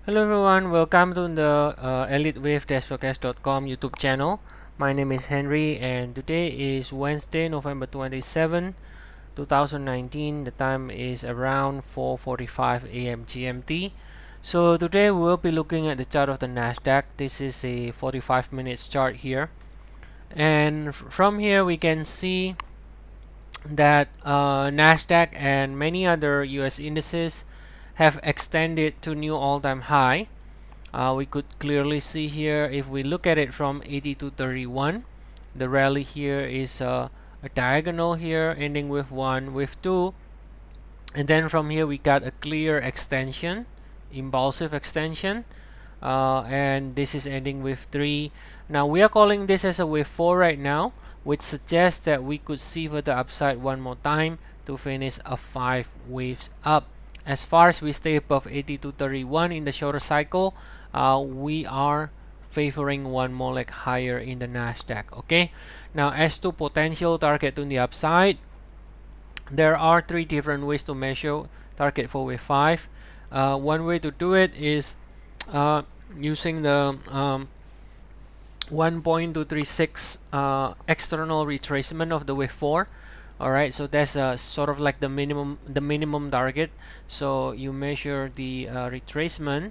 Hello everyone, welcome to the Elliott Wave Forecast.com YouTube channel. My name is Henry and today is Wednesday, November 27, 2019. The time is around 4:45 a.m. GMT. So today we will be looking at the chart of the Nasdaq. This is a 45 minutes chart here. And from here we can see that Nasdaq and many other US indices have extended to new all-time high. We could clearly see here, if we look at it from 80 to 31, the rally here is a diagonal here ending with 1 with 2, and then from here we got a clear extension, impulsive extension, and this is ending with 3. Now we are calling this as a wave 4 right now, which suggests that we could see further upside one more time to finish a 5 waves up. As far as we stay above 80 to 31 in the shorter cycle, we are favoring one more leg higher in the Nasdaq. Okay, now as to potential target to the upside, there are 3 different ways to measure target for wave 5. One way to do it is using the 1.236 external retracement of the wave 4. Alright, so that's sort of like the minimum target. So you measure the retracement,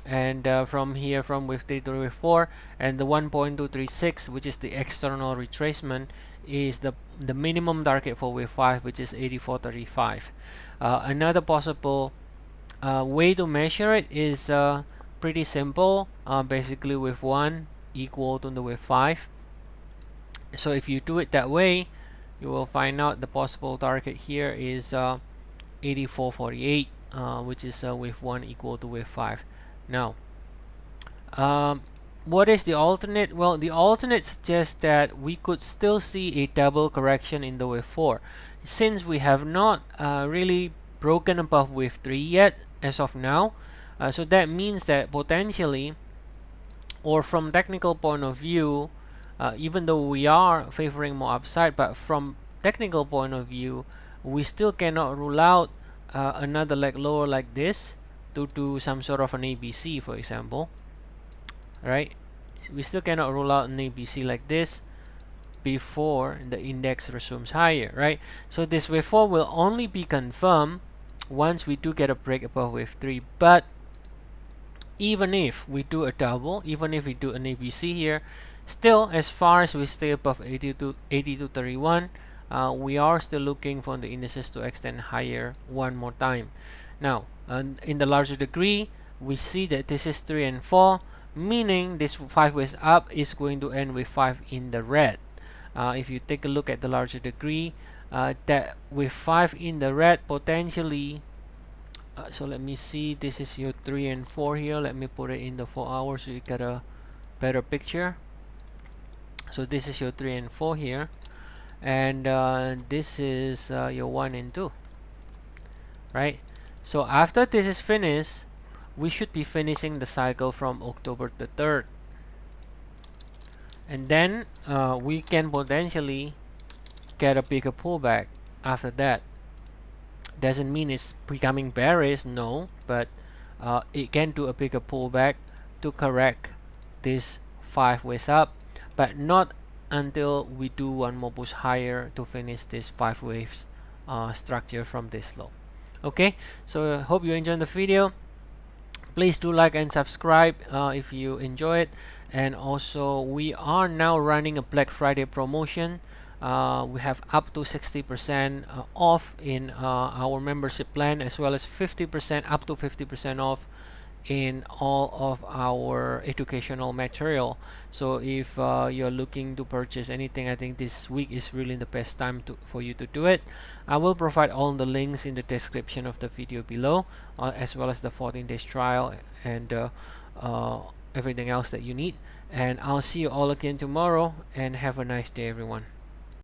and from here, from wave 3 to wave 4, and the 1.236, which is the external retracement, is the minimum target for wave 5, which is 84.35. Another possible way to measure it is pretty simple. Basically wave 1 equal to the wave 5. So if you do it that way, you will find out the possible target here is 84.48, which is wave 1 equal to wave 5. Now, what is the alternate? Well, the alternate suggests that we could still see a double correction in the wave 4, since we have not really broken above wave 3 yet as of now. So that means that potentially, or from technical point of view, even though we are favoring more upside, but from technical point of view, we still cannot rule out another leg lower like this due to some sort of an ABC, for example. Right? We still cannot rule out an ABC like this before the index resumes higher, right? So this wave 4 will only be confirmed once we do get a break above wave 3. But even if we do a double, even if we do an ABC here, still, as far as we stay above 80 to 31, we are still looking for the indices to extend higher one more time. Now, in the larger degree, we see that this is 3 and 4, meaning this 5 ways up is going to end with 5 in the red. If you take a look at the larger degree, that with 5 in the red, potentially, so let me see, this is your 3 and 4 here. Let me put it in the 4 hours so you get a better picture. So this is your 3 and 4 here, and this is your 1 and 2, right? So after this is finished, we should be finishing the cycle from October the 3rd, and then we can potentially get a bigger pullback after that. Doesn't mean it's becoming bearish, no, but it can do a bigger pullback to correct this 5 ways up, but not until we do one more push higher to finish this 5 waves structure from this low. Okay, so I hope you enjoyed the video. Please do like and subscribe if you enjoy it. And also, we are now running a Black Friday promotion. We have up to 60% off in our membership plan, as well as 50%, up to 50% off in all of our educational material. So if you're looking to purchase anything, I think this week is really the best time for you to do it. I will provide all the links in the description of the video below, as well as the 14 days trial and everything else that you need. And I'll see you all again tomorrow, and have a nice day, everyone.